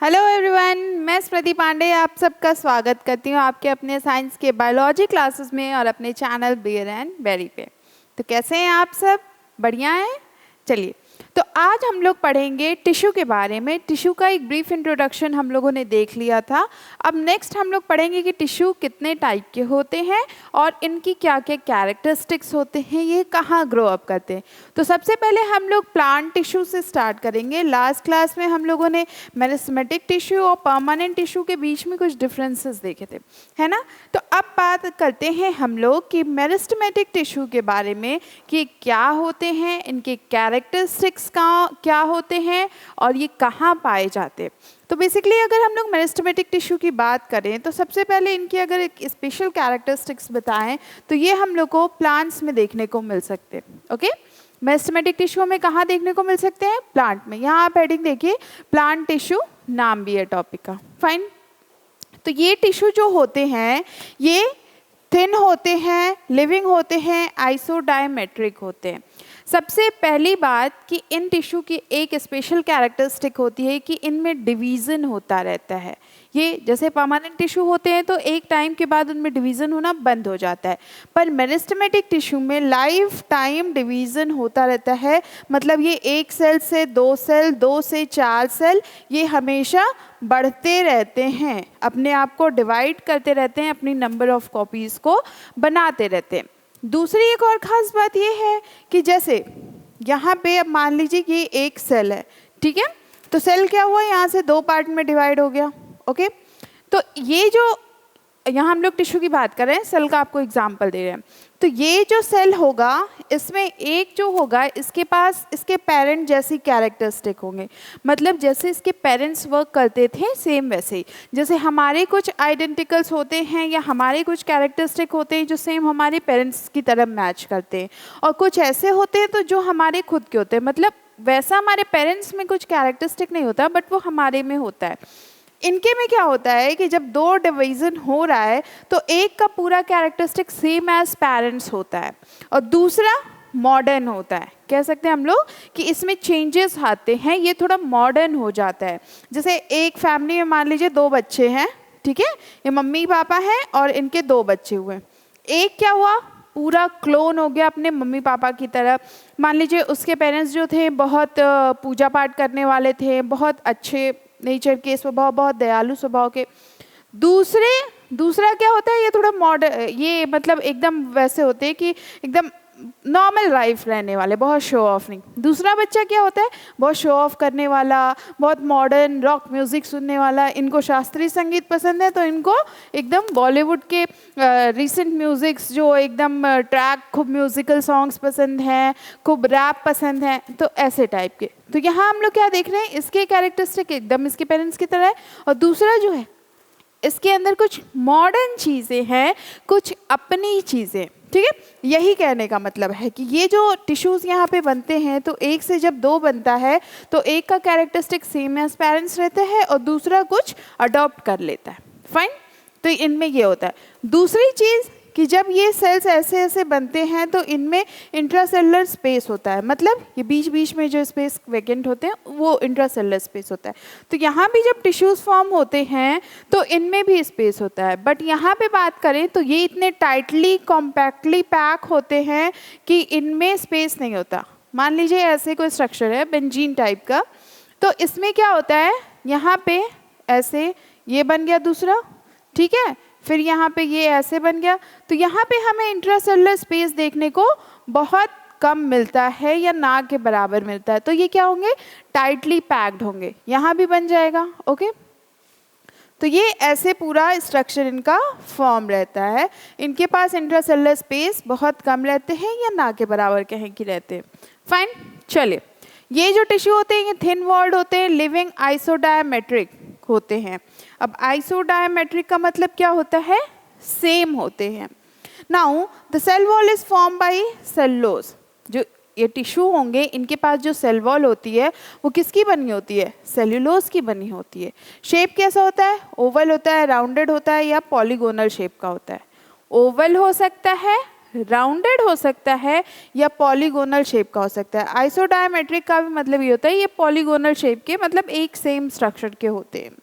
Hello everyone, मैं स्मृति पांडे आप सबका स्वागत करती हूँ आपके अपने साइंस के बायोलॉजी क्लासेस में और अपने चैनल बेयर एंड बेरी पे। तो कैसे हैं आप सब? बढ़िया हैं? चलिए, तो आज हम लोग पढ़ेंगे टिश्यू के बारे में। टिश्यू का एक ब्रीफ इंट्रोडक्शन हम लोगों ने देख लिया था। अब नेक्स्ट हम लोग पढ़ेंगे कि टिश्यू कितने टाइप के होते हैं और इनकी क्या क्या कैरेक्टरिस्टिक्स होते हैं, ये कहाँ ग्रो अप करते हैं। तो सबसे पहले हम लोग प्लांट टिश्यू से स्टार्ट करेंगे। लास्ट क्लास में हम लोगों ने मेरिस्टेमेटिक टिश्यू और परमानेंट टिश्यू के बीच में कुछ डिफरेंसेस देखे थे, है ना। तो अब बात करते हैं हम लोग कि मेरिस्टेमेटिक टिश्यू के बारे में कि क्या होते हैं, इनके कैरेक्टरिस्टिक्स क्या होते हैं और ये कहाँ पाए जाते हैं। तो बेसिकली अगर हम लोग मेरिस्टेमेटिक टिश्यू की बात करें तो सबसे पहले इनकी अगर एक स्पेशल कैरेक्टरिस्टिक्स बताएं तो ये हम लोग को प्लांट्स में देखने को मिल सकते हैं। ओके, मेरिस्टेमेटिक टिश्यू में कहाँ देखने को मिल सकते हैं? प्लांट में। यहाँ आप हेडिंग देखिए, प्लांट टिश्यू नाम भी है टॉपिक का। फाइन। तो ये टिश्यू जो होते हैं ये थिन होते हैं, लिविंग होते हैं, आइसोडायमेट्रिक होते हैं। सबसे पहली बात कि इन टिश्यू की एक स्पेशल कैरेक्टरिस्टिक होती है कि इनमें डिवीज़न होता रहता है। ये जैसे परमानेंट टिश्यू होते हैं तो एक टाइम के बाद उनमें डिवीज़न होना बंद हो जाता है, पर मेरिस्टेमेटिक टिश्यू में लाइफ टाइम डिवीज़न होता रहता है। मतलब ये एक सेल से दो सेल, दो से चार सेल, ये हमेशा बढ़ते रहते हैं, अपने आप को डिवाइड करते रहते हैं, अपनी नंबर ऑफ कॉपीज़ को बनाते रहते हैं। दूसरी एक और ख़ास बात ये है कि जैसे यहाँ पे अब मान लीजिए कि एक सेल है, ठीक है। तो सेल क्या हुआ, यहाँ से दो पार्ट में डिवाइड हो गया। ओके, तो ये जो यहाँ हम लोग टिश्यू की बात कर रहे हैं, सेल का आपको एग्जांपल दे रहे हैं। तो ये जो सेल होगा इसमें एक जो होगा इसके पास इसके पेरेंट जैसी कैरेक्टरिस्टिक होंगे। मतलब जैसे इसके पेरेंट्स वर्क करते थे सेम वैसे ही, जैसे हमारे कुछ आइडेंटिकल्स होते हैं या हमारे कुछ कैरेक्टरिस्टिक होते हैं जो सेम हमारे पेरेंट्स की तरह मैच करते हैं, और कुछ ऐसे होते हैं तो जो हमारे खुद के होते हैं। मतलब वैसा हमारे पेरेंट्स में कुछ कैरेक्टरिस्टिक नहीं होता बट वो हमारे में होता है। इनके में क्या होता है कि जब दो डिवीज़न हो रहा है तो एक का पूरा कैरेक्टरिस्टिक सेम एज पेरेंट्स होता है और दूसरा मॉडर्न होता है। कह सकते हैं हम लोग कि इसमें चेंजेस आते हैं, ये थोड़ा मॉडर्न हो जाता है। जैसे एक फैमिली में मान लीजिए दो बच्चे हैं, ठीक है, ये मम्मी पापा हैं और इनके दो बच्चे हुए। एक क्या हुआ, पूरा क्लोन हो गया अपने मम्मी पापा की तरह। मान लीजिए उसके पेरेंट्स जो थे बहुत पूजा पाठ करने वाले थे, बहुत अच्छे नेचर के स्वभाव, बहुत दयालु स्वभाव के। दूसरा क्या होता है, ये थोड़ा मॉडर्न, ये मतलब एकदम वैसे होते हैं कि एकदम नॉर्मल लाइफ रहने वाले, बहुत शो ऑफ नहीं। दूसरा बच्चा क्या होता है, बहुत शो ऑफ करने वाला, बहुत मॉडर्न रॉक म्यूज़िक सुनने वाला। इनको शास्त्रीय संगीत पसंद है तो इनको एकदम बॉलीवुड के रिसेंट म्यूज़िक्स जो एकदम ट्रैक, खूब म्यूज़िकल सॉन्ग्स पसंद हैं, खूब रैप पसंद है, तो ऐसे टाइप के। तो यहाँ हम लोग क्या देख रहे हैं, इसके कैरेक्टरिस्टिक एकदम इसके पेरेंट्स की तरह है, और दूसरा जो है इसके अंदर कुछ मॉडर्न चीज़ें हैं, कुछ अपनी चीज़ें। ठीक है, यही कहने का मतलब है कि ये जो टिश्यूज़ यहाँ पे बनते हैं तो एक से जब दो बनता है तो एक का कैरेक्टरिस्टिक सेम एज पेरेंट्स रहता है और दूसरा कुछ अडॉप्ट कर लेता है। फाइन, तो इनमें ये होता है। दूसरी चीज़ कि जब ये सेल्स ऐसे ऐसे बनते हैं तो इनमें इंट्रासेलुलर स्पेस होता है। मतलब ये बीच बीच में जो स्पेस वैकेंट होते हैं वो इंट्रासेलुलर स्पेस होता है। तो यहाँ भी जब टिश्यूज़ फॉर्म होते हैं तो इनमें भी स्पेस होता है, बट यहाँ पे बात करें तो ये इतने टाइटली कॉम्पैक्टली पैक होते हैं कि इनमें स्पेस नहीं होता। मान लीजिए ऐसे कोई स्ट्रक्चर है बेंजीन टाइप का, तो इसमें क्या होता है, यहाँ पे ऐसे ये बन गया दूसरा, ठीक है, फिर यहाँ पे ये ऐसे बन गया। तो यहाँ पे हमें इंट्रासेलुलर स्पेस देखने को बहुत कम मिलता है या ना के बराबर मिलता है। तो ये क्या होंगे, टाइटली पैक्ड होंगे। यहाँ भी बन जाएगा। ओके, तो ये ऐसे पूरा स्ट्रक्चर इनका फॉर्म रहता है। इनके पास इंट्रासेलुलर स्पेस बहुत कम रहते हैं या ना के बराबर कहें कि रहते हैं। फाइन, चलिए, ये जो टिश्यू होते हैं ये थिन वॉल्ड होते हैं, लिविंग आइसोडायमेट्रिक होते हैं। अब आइसोडायमेट्रिक का मतलब क्या होता है, सेम होते हैं। Now the cell wall is form by cellulose. जो ये टिश्यू होंगे इनके पास जो सेल वॉल होती है वो किसकी बनी होती है, सेल्यूलोज की बनी होती है। शेप कैसा होता है, ओवल होता है, राउंडेड होता है या पॉलीगोनल शेप का होता है। ओवल हो सकता है, राउंडेड हो सकता है या पॉलीगोनल शेप का हो सकता है। आइसोडायमेट्रिक का भी मतलब ये होता है ये पॉलीगोनल शेप के मतलब एक सेम स्ट्रक्चर के होते हैं।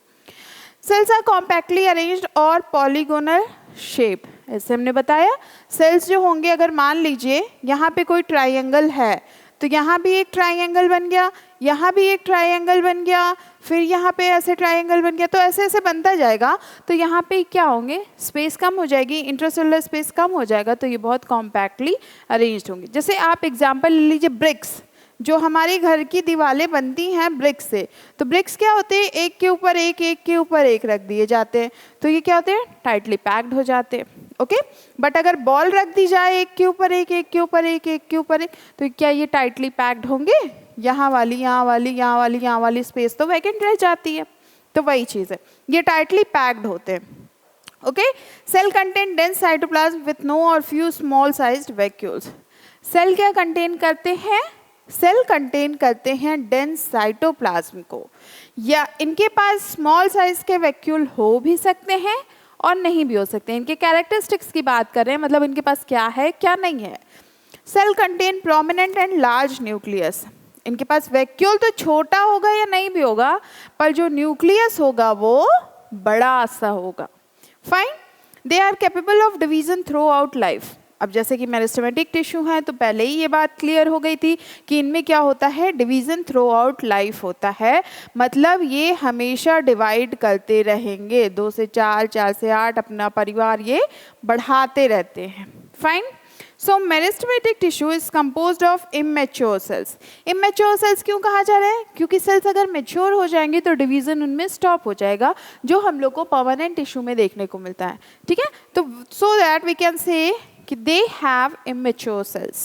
सेल्स आर कॉम्पैक्टली अरेंज्ड और पॉलीगोनल शेप, ऐसे हमने बताया। सेल्स जो होंगे, अगर मान लीजिए यहाँ पे कोई ट्राइंगल है तो यहाँ भी एक ट्राइंगल बन गया, यहाँ भी एक ट्राइंगल बन गया, फिर यहाँ पे ऐसे ट्राइंगल बन गया, तो ऐसे ऐसे बनता जाएगा। तो यहाँ पे क्या होंगे, स्पेस कम हो जाएगी, इंट्रासेलुलर स्पेस कम हो जाएगा, तो ये बहुत कॉम्पैक्टली अरेंज्ड होंगे। जैसे आप एग्जांपल ले लीजिए ब्रिक्स, जो हमारे घर की दीवारें बनती हैं ब्रिक्स से, तो ब्रिक्स क्या होते हैं, एक के ऊपर एक, एक के ऊपर एक रख दिए जाते हैं, तो ये क्या होते हैं, टाइटली पैक्ड हो जाते हैं। ओके, बट अगर बॉल रख दी जाए एक के ऊपर एक, एक के ऊपर एक, एक के ऊपर एक, तो क्या ये टाइटली पैक्ड होंगे, यहाँ वाली यहाँ वाली यहाँ वाली यहाँ वाली स्पेस तो वैकेंट रह जाती है। तो वही चीज़ है, ये टाइटली पैक्ड होते हैं। Okay, cell contain dense cytoplasm with no or few small sized vacuoles. Cell क्या कंटेन करते हैं, सेल कंटेन करते हैं डेंस साइटोप्लाज्म को, या इनके पास स्मॉल साइज के वैक्यूल हो भी सकते हैं और नहीं भी हो सकते हैं। इनके कैरेक्टरिस्टिक्स की बात कर रहे हैं, मतलब इनके पास क्या है क्या नहीं है। Cell contain prominent and large nucleus, इनके पास वैक्यूल तो छोटा होगा या नहीं भी होगा, पर जो न्यूक्लियस होगा वो बड़ा सा होगा। Fine, they are capable of division throughout life. अब जैसे कि मेरिस्टेमेटिक टिश्यू है तो पहले ही ये बात क्लियर हो गई थी कि इनमें क्या होता है, डिवीज़न थ्रू आउट लाइफ होता है, मतलब ये हमेशा डिवाइड करते रहेंगे, 2 से 4, 4 से 8, अपना परिवार ये बढ़ाते रहते हैं। Fine, so meristematic tissue is composed of immature cells. Immature cells क्यों कहा जा रहा है, क्योंकि सेल्स अगर मेच्योर हो जाएंगे तो डिवीजन उनमें स्टॉप हो जाएगा, जो हम लोग को परमानेंट टिश्यू में देखने को मिलता है। ठीक है, तो so that we can say कि they have immature cells.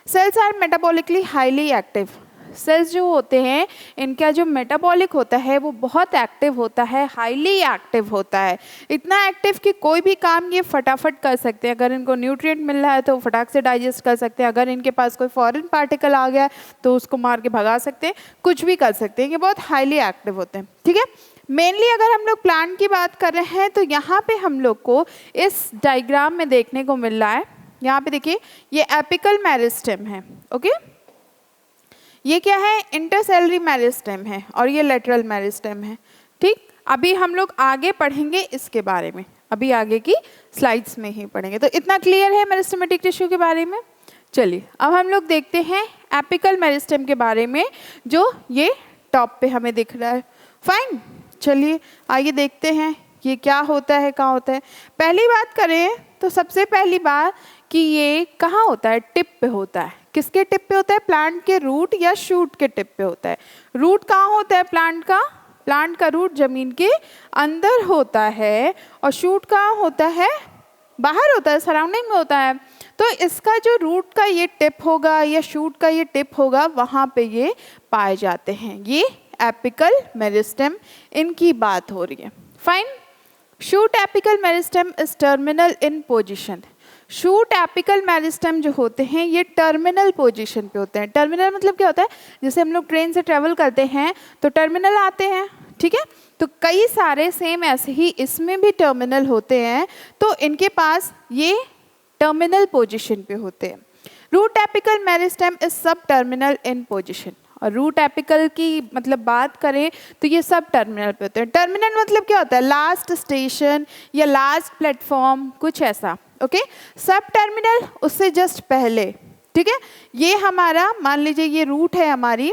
Cells are metabolically highly active. Cells जो होते हैं इनका जो मेटाबॉलिक होता है वो बहुत एक्टिव होता है, हाईली एक्टिव होता है, इतना एक्टिव कि कोई भी काम ये फटाफट कर सकते हैं। अगर इनको न्यूट्रिएंट मिल रहा है तो फटाक से डाइजेस्ट कर सकते हैं, अगर इनके पास कोई फॉरेन पार्टिकल आ गया तो उसको मार के भगा सकते हैं, कुछ भी कर सकते हैं, ये बहुत हाईली एक्टिव होते हैं। ठीक है, मेनली अगर हम लोग प्लांट की बात कर रहे हैं तो यहाँ पे हम लोग को इस डायग्राम में देखने को मिल रहा है, यहाँ पे देखिए ये एपिकल मेरिस्टेम है। ओके, ये क्या है, इंटरसेलरी मेरिस्टेम है और ये लेटरल मेरिस्टेम है। ठीक, अभी हम लोग आगे पढ़ेंगे इसके बारे में, अभी आगे की स्लाइड्स में ही पढ़ेंगे। तो इतना क्लियर है मेरिस्टेमेटिक टिश्यू के बारे में। चलिए अब हम लोग देखते हैं एपिकल मेरिस्टेम के बारे में, जो ये टॉप पे हमें दिख रहा है। फाइन, चलिए आइए देखते हैं ये क्या होता है, कहाँ होता है। पहली बात करें तो सबसे पहली बात कि ये कहाँ होता है, टिप पे होता है। किसके टिप पे होता है, प्लांट के रूट या शूट के टिप पे होता है। रूट कहाँ होता है प्लांट का, प्लांट का रूट जमीन के अंदर होता है और शूट कहाँ होता है, बाहर होता है, सराउंडिंग में होता है। तो इसका जो रूट का ये टिप होगा या शूट का ये टिप होगा, वहाँ पे ये पाए जाते हैं। ये एपिकल मेरिस्टेम, इनकी बात हो रही है। Fine, shoot apical meristem is terminal in position. Shoot apical meristem जो होते हैं ये टर्मिनल पोजीशन पे होते हैं। टर्मिनल मतलब क्या होता है, जैसे हम लोग ट्रेन से ट्रेवल करते हैं तो टर्मिनल आते हैं, ठीक है, तो कई सारे सेम ऐसे ही इसमें भी टर्मिनल होते हैं, तो इनके पास ये टर्मिनल पोजीशन पे होते हैं। रूट एपिकल मेरिस्टेम इज सब टर्मिनल इन पोजीशन। और रूट एपिकल की मतलब बात करें तो ये सब टर्मिनल पे होते हैं। टर्मिनल मतलब क्या होता है, लास्ट स्टेशन या लास्ट प्लेटफॉर्म, कुछ ऐसा। ओके, सब टर्मिनल उससे जस्ट पहले। ठीक है, ये हमारा मान लीजिए ये रूट है, हमारी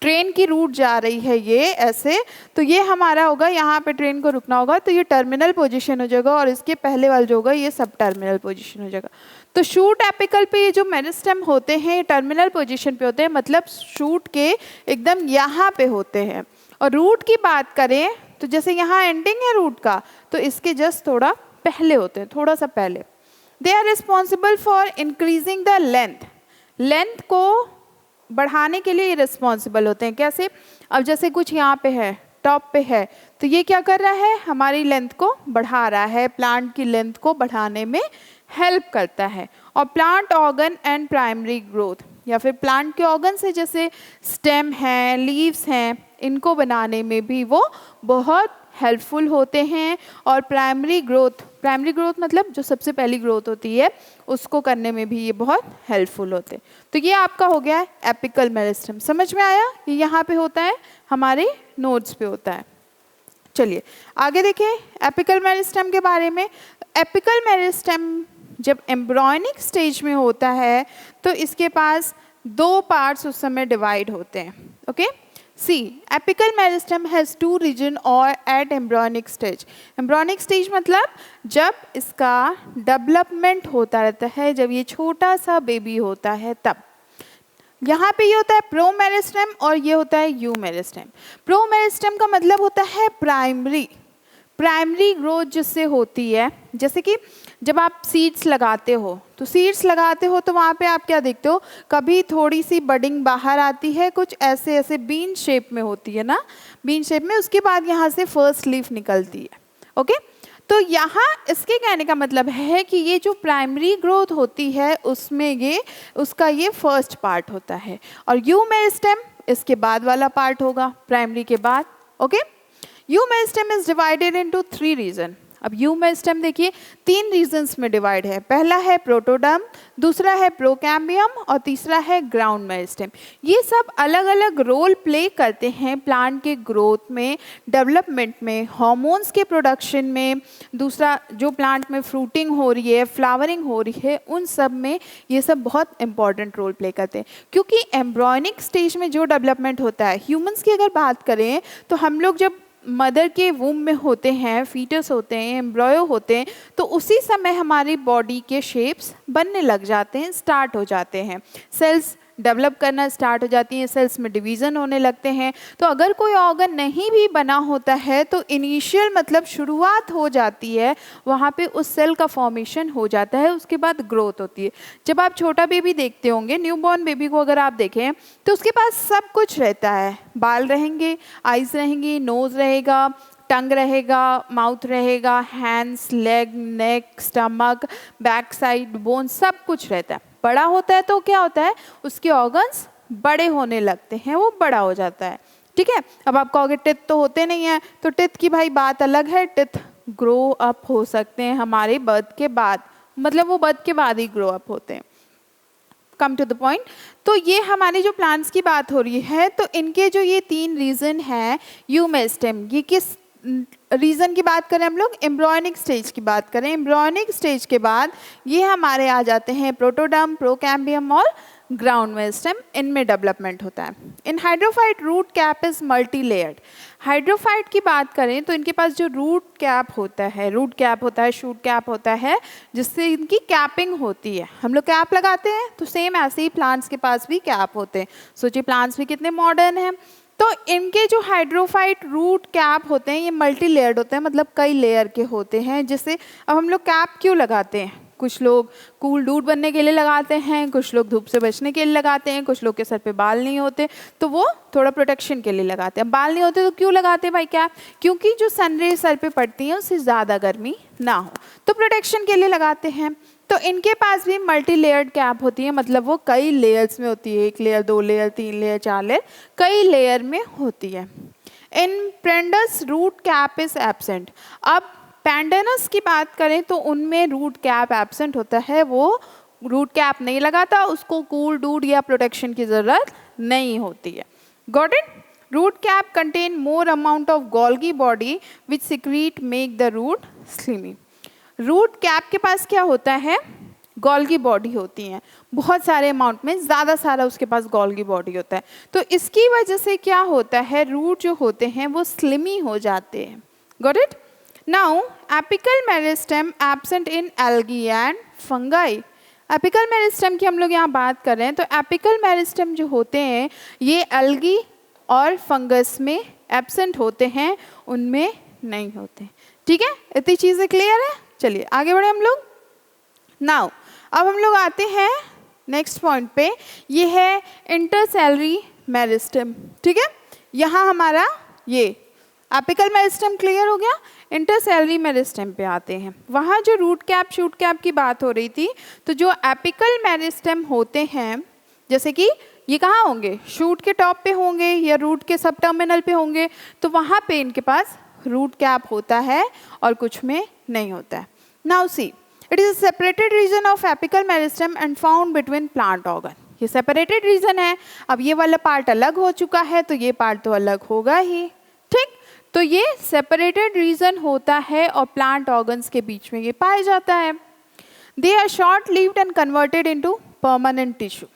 ट्रेन की रूट जा रही है ये ऐसे, तो ये हमारा होगा, यहाँ पे ट्रेन को रुकना होगा तो ये टर्मिनल पोजीशन हो जाएगा, और इसके पहले वाला जो होगा ये सब टर्मिनल पोजीशन हो जाएगा। तो शूट एपिकल पे ये जो मेरिस्टेम होते हैं टर्मिनल पोजीशन पे होते हैं, मतलब शूट के एकदम यहाँ पे होते हैं। और रूट की बात करें तो जैसे यहाँ एंडिंग है रूट का, तो इसके जस्ट थोड़ा पहले होते हैं, थोड़ा सा पहले। They are responsible for increasing the length, length को बढ़ाने के लिए रिस्पॉन्सिबल होते हैं। कैसे, अब जैसे कुछ यहाँ पे है, टॉप पे है, तो ये क्या कर रहा है, हमारी लेंथ को बढ़ा रहा है, प्लांट की लेंथ को बढ़ाने में हेल्प करता है। और plant organ and primary growth, या फिर प्लांट के ऑर्गन से जैसे स्टेम हैं, लीव्स हैं, इनको बनाने में भी वो बहुत हेल्पफुल होते हैं। और प्राइमरी ग्रोथ, प्राइमरी ग्रोथ मतलब जो सबसे पहली ग्रोथ होती है उसको करने में भी ये बहुत हेल्पफुल होते हैं। तो ये आपका हो गया है एपिकल मेरिस्टेम। समझ में आया? ये यहाँ पे होता है, हमारे नोड्स पे होता है। चलिए आगे देखें एपिकल मेरिस्टेम के बारे में। एपिकल मेरिस्टेम जब एम्ब्रॉयनिक स्टेज में होता है तो इसके पास दो पार्ट्स उस समय डिवाइड होते हैं। Okay, see apical meristem has two region or at embryonic stage. Embryonic stage मतलब जब इसका डेवलपमेंट होता रहता है, जब ये छोटा सा बेबी होता है तब। यहाँ पे ये होता है प्रो मेरिस्टेम और ये होता है यू मेरिस्टेम। प्रो मेरिस्टेम का मतलब होता है प्राइमरी ग्रोथ जिससे होती है। जैसे कि जब आप सीड्स लगाते हो तो वहाँ पे आप क्या देखते हो, कभी थोड़ी सी बडिंग बाहर आती है, कुछ ऐसे ऐसे बीन शेप में होती है ना, बीन शेप में, उसके बाद यहाँ से फर्स्ट लीफ निकलती है। ओके, तो यहाँ इसके कहने का मतलब है कि ये जो प्राइमरी ग्रोथ होती है उसमें उसका ये फर्स्ट पार्ट होता है, और यू मेरिस्टेम इसके बाद वाला पार्ट होगा, प्राइमरी के बाद। Okay, you meristem is divided into 3 region. अब यू मेरिस्टेम देखिए 3 रीजन्स में डिवाइड है। पहला है प्रोटोडर्म, दूसरा है प्रोकैम्बियम और तीसरा है ग्राउंड मेरिस्टेम। ये सब अलग अलग रोल प्ले करते हैं प्लांट के ग्रोथ में, डेवलपमेंट में, हार्मोन्स के प्रोडक्शन में, दूसरा जो प्लांट में फ्रूटिंग हो रही है, फ्लावरिंग हो रही है, उन सब में ये सब बहुत इंपॉर्टेंट रोल प्ले करते हैं। क्योंकि एम्ब्रॉयनिक स्टेज में जो डेवलपमेंट होता है, ह्यूमन्स की अगर बात करें तो हम लोग जब मदर के वूम में होते हैं, फीटस होते हैं, एम्ब्रॉयो होते हैं, तो उसी समय हमारी बॉडी के शेप्स बनने लग जाते हैं, स्टार्ट हो जाते हैं, सेल्स डेवलप करना स्टार्ट हो जाती हैं, सेल्स में डिवीज़न होने लगते हैं। तो अगर कोई ऑर्गन नहीं भी बना होता है तो इनिशियल मतलब शुरुआत हो जाती है, वहाँ पे उस सेल का फॉर्मेशन हो जाता है, उसके बाद ग्रोथ होती है। जब आप छोटा बेबी देखते होंगे, न्यूबॉर्न बेबी को अगर आप देखें तो उसके पास सब कुछ रहता है, बाल रहेंगे, आइज़ रहेंगी, नोज़ रहेगा, टंग रहेगा, माउथ रहेगा, हैंड्स, लेग, नेक, स्टमक, बैक साइड, बोन, सब कुछ रहता है। बड़ा होता है तो क्या होता है, उसके ऑर्गन्स बड़े होने लगते हैं, वो बड़ा हो जाता है। ठीक है, अब आप कहोगे टिथ तो होते नहीं है, तो टिथ की भाई बात अलग है। टिथ ग्रो अप हो सकते हैं हमारे बर्थ के बाद, मतलब वो बर्थ के बाद ही ग्रो अप होते हैं। Come to the point. तो ये हमारी जो प्लांट्स की बात हो रही है, तो इनके जो ये 3 रीजन है, यू मेरिस्टेम, ये किस रीजन की बात करें हम लोग, एम्ब्रॉयनिक स्टेज की बात करें। एम्ब्रॉयनिक स्टेज के बाद ये हमारे आ जाते हैं प्रोटोडर्म, प्रोकैम्बियम और ग्राउंड मेरिस्टेम, इनमें डेवलपमेंट होता है। In hydrophyte root cap is multi layered. Hydrophyte की बात करें तो इनके पास जो रूट कैप होता है, शूट कैप होता है, जिससे इनकी कैपिंग होती है। हम लोग कैप लगाते हैं तो सेम ऐसे ही प्लांट्स के पास भी कैप होते हैं। सोचिए प्लांट्स भी कितने मॉडर्न हैं। तो इनके जो हाइड्रोफाइट रूट कैप होते हैं ये मल्टी लेयर्ड होते हैं, मतलब कई लेयर के होते हैं। जिससे अब हम लोग कैप क्यों लगाते हैं, कुछ लोग कूल डूड बनने के लिए लगाते हैं, कुछ लोग धूप से बचने के लिए लगाते हैं, कुछ लोग के सर पे बाल नहीं होते तो वो थोड़ा प्रोटेक्शन के लिए लगाते हैं। बाल नहीं होते तो क्यों लगाते हैं भाई कैप, क्योंकि जो सनरे सर पे पड़ती है उससे ज़्यादा गर्मी ना हो, तो प्रोटेक्शन के लिए लगाते हैं। तो इनके पास भी मल्टी लेयर्ड कैप होती है, मतलब वो कई लेयर्स में होती है, 1 लेयर, 2 लेयर, 3 लेयर, 4 लेयर, कई लेयर में होती है। इन पेंडस रूट कैप इज एब्सेंट। अब पैंडेनस की बात करें तो उनमें रूट कैप एब्सेंट होता है, वो रूट कैप नहीं लगाता, उसको कूल डूड या प्रोटेक्शन की ज़रूरत नहीं होती है। Got it? Root cap contain more amount of Golgi body which secrete make the root slimy. Root cap के पास क्या होता है, गोल्गी बॉडी होती है, बहुत सारे अमाउंट में, ज़्यादा सारा उसके पास गोल्गी बॉडी होता है। तो इसकी वजह से क्या होता है, रूट जो होते हैं वो स्लिमी हो जाते हैं। Got it? Now apical meristem absent in algae and fungi. Apical meristem की हम लोग यहाँ बात कर रहे हैं, तो एपिकल मेरिस्टेम जो होते हैं ये एल्गी और फंगस में एब्सेंट होते हैं, उनमें नहीं होते। ठीक है, इतनी चीज़ें क्लियर है? चलिए आगे बढ़े हम लोग। नाउ अब हम लोग आते हैं नेक्स्ट पॉइंट पे, ये है इंटरसेलरी मेरिस्टेम। ठीक है, यहाँ हमारा ये एपिकल मेरिस्टेम क्लियर हो गया। इंटरसेलरी मेरिस्टेम पे आते हैं, वहाँ जो रूट कैप शूट कैप की बात हो रही थी, तो जो एपिकल मेरिस्टेम होते हैं, जैसे कि ये कहाँ होंगे, शूट के टॉप पे होंगे या रूट के सब टर्मिनल पे होंगे, तो वहाँ पे इनके पास रूट कैप होता है और कुछ में नहीं होता है। Now see, it is a separated region of apical meristem and found between plant organ. ये सेपरेटेड रीजन है, अब ये वाला पार्ट अलग हो चुका है तो ये पार्ट तो अलग होगा ही, ठीक। तो ये सेपरेटेड रीजन होता है और प्लांट ऑर्गन्स के बीच में ये पाया जाता है। They are short lived and converted into permanent tissue.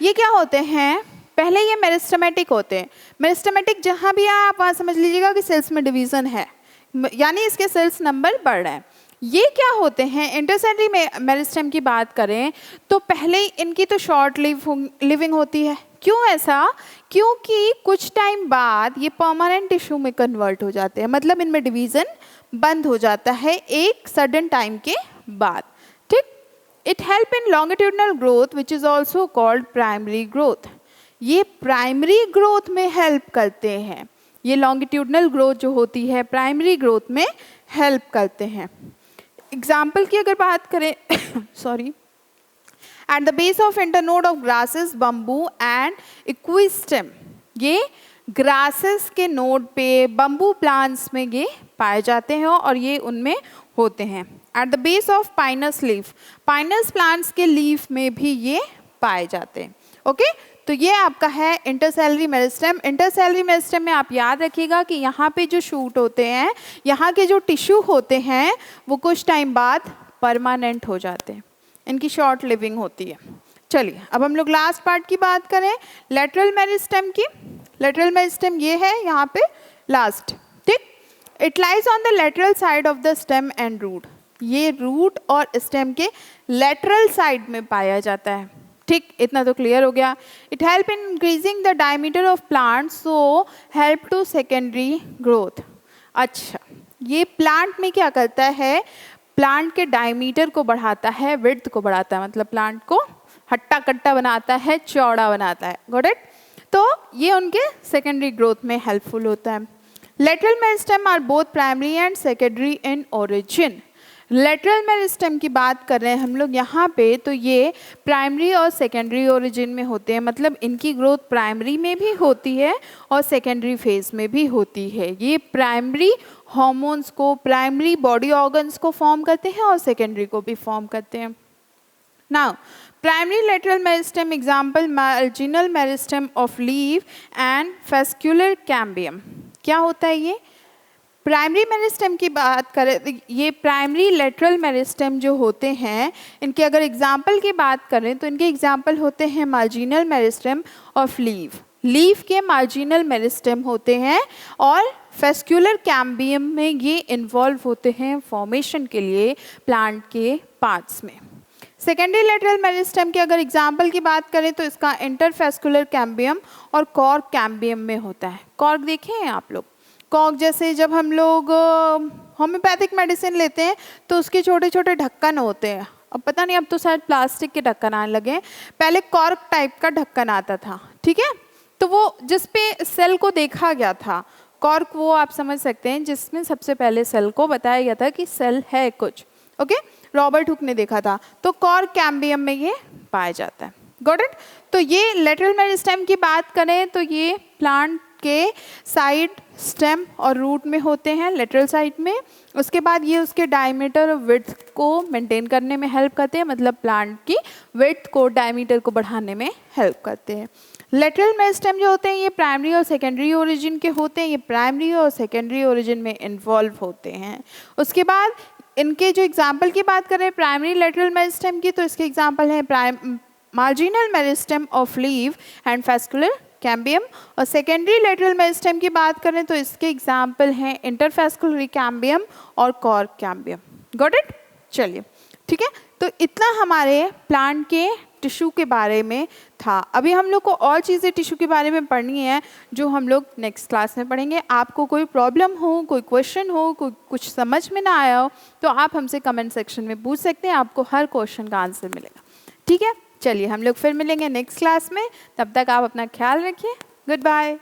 ये क्या होते हैं, पहले ये मेरिस्टेमेटिक होते हैं। मेरिस्टेमेटिक जहाँ भी आए आप वहाँ समझ लीजिएगा कि सेल्स में डिवीजन है, यानी इसके सेल्स नंबर बढ़ रहा है। ये क्या होते हैं, इंटरसेलुलर में मेरिस्टेम की बात करें तो पहले इनकी तो शॉर्ट लिविंग होती है। क्यों ऐसा, क्योंकि कुछ टाइम बाद ये परमानेंट टिश्यू में कन्वर्ट हो जाते हैं, मतलब इनमें डिवीजन बंद हो जाता है एक सडन टाइम के बाद, ठीक। It help in longitudinal growth which is also called primary growth. ये प्राइमरी ग्रोथ में हेल्प करते हैं, ये लॉन्गिट्यूडनल ग्रोथ जो होती है प्राइमरी ग्रोथ में हेल्प करते हैं। एग्जाम्पल की अगर बात करें sorry, at the base of internode of grasses, bamboo and equisetum. ये ग्रासेस के नोड पे बम्बू प्लांट्स में ये पाए जाते हैं और ये उनमें होते हैं। Eight the base of Pinus leaf, Pinus plants के लीफ में भी ये पाए जाते हैं, ओके। तो ये आपका है इंटरसेलुलर मेरिस्टेम। इंटरसेलुलर मेरिस्टेम में आप याद रखिएगा कि यहाँ पे जो शूट होते हैं, यहाँ के जो टिश्यू होते हैं वो कुछ टाइम बाद परमानेंट हो जाते हैं, इनकी शॉर्ट लिविंग होती है। चलिए अब हम लोग लास्ट पार्ट की बात करें, लेटरल मेरिस्टेम की। लेटरल मेरिस्टेम ये है यहाँ पे लास्ट, ठीक। It lies on the lateral side of the stem and root. ये रूट और स्टेम के लेटरल साइड में पाया जाता है, ठीक। इतना तो क्लियर हो गया। It help in increasing the diameter of plant, so help to secondary growth. अच्छा, ये प्लांट में क्या करता है, प्लांट के डायमीटर को बढ़ाता है, विड्थ को बढ़ाता है, मतलब प्लांट को हट्टा कट्टा बनाता है, चौड़ा बनाता है, गॉट इट। तो ये उनके सेकेंडरी ग्रोथ में हेल्पफुल होता है। Lateral meristem are both primary and secondary in origin. Lateral meristem की बात कर रहे हैं हम लोग यहाँ पे, तो ये प्राइमरी और सेकेंडरी ओरिजिन में होते हैं, मतलब इनकी ग्रोथ प्राइमरी में भी होती है और सेकेंडरी फेज में भी होती है। ये प्राइमरी हार्मोन्स को, प्राइमरी बॉडी ऑर्गन्स को फॉर्म करते हैं और सेकेंडरी को भी फॉर्म करते हैं। Now primary lateral meristem example, marginal meristem of leaf and fascicular cambium. क्या होता है ये, प्राइमरी मेरिस्टेम की बात करें, ये प्राइमरी लेटरल मेरिस्टेम जो होते हैं, इनके अगर एग्जाम्पल की बात करें तो इनके एग्जाम्पल होते हैं marginal meristem of leaf, leaf के मार्जिनल मेरिस्टेम होते हैं, और फेस्कुलर कैम्बियम में ये इन्वॉल्व होते हैं फॉर्मेशन के लिए प्लांट के पार्ट्स में। सेकेंडरी लेटरल मेरिस्टेम के अगर एग्जाम्पल की बात करें तो इसका इंटरफेस्कुलर कैम्बियम और कॉर्क कैम्बियम में होता है। कॉर्क देखे हैं आप लोग, कॉर्क जैसे जब हम लोग होम्योपैथिक मेडिसिन लेते हैं तो उसके छोटे छोटे ढक्कन होते हैं, अब पता नहीं अब तो शायद प्लास्टिक के ढक्कन आने लगे, पहले कॉर्क टाइप का ढक्कन आता था, ठीक है। तो वो जिस पे सेल को देखा गया था, कॉर्क वो आप समझ सकते हैं जिसमें सबसे पहले सेल को बताया गया था कि सेल है कुछ, ओके। रॉबर्ट हुक ने देखा था, तो कॉर्क कैम्बियम में ये पाया जाता है, गॉट इट। तो ये लेटरल मेरिस्टेम की बात करें तो ये प्लांट के साइड, स्टेम और रूट में होते हैं, लेटरल साइड में। उसके बाद ये उसके डायमीटर और विड्थ को मेंटेन करने में हेल्प करते हैं, मतलब प्लांट की विड्थ को, डायमीटर को बढ़ाने में हेल्प करते हैं। लेटरल मेरिस्टेम जो होते हैं ये प्राइमरी और सेकेंडरी ओरिजिन के होते हैं, ये प्राइमरी और सेकेंडरी ओरिजिन में इन्वॉल्व होते हैं। उसके बाद इनके जो एग्जाम्पल की बात करें प्राइमरी लेटरल मेरिस्टेम की, तो इसके एग्जाम्पल हैं marginal meristem of leaf and fascicular cambium, और सेकेंडरी लेटरल मेरिस्टेम की बात करें तो इसके एग्जाम्पल हैं इंटरफेस्कुलर कैम्बियम और कॉर्क कैम्बियम, गॉट इट। चलिए ठीक है, तो इतना हमारे प्लांट के टिश्यू के बारे में था। अभी हम लोग को और चीज़ें टिश्यू के बारे में पढ़नी है जो हम लोग नेक्स्ट क्लास में पढ़ेंगे। आपको कोई प्रॉब्लम हो, कोई क्वेश्चन हो, कोई कुछ समझ में ना आया हो तो आप हमसे कमेंट सेक्शन में पूछ सकते हैं, आपको हर क्वेश्चन का आंसर मिलेगा, ठीक है। चलिए हम लोग फिर मिलेंगे नेक्स्ट क्लास में, तब तक आप अपना ख्याल रखिए, गुड बाय।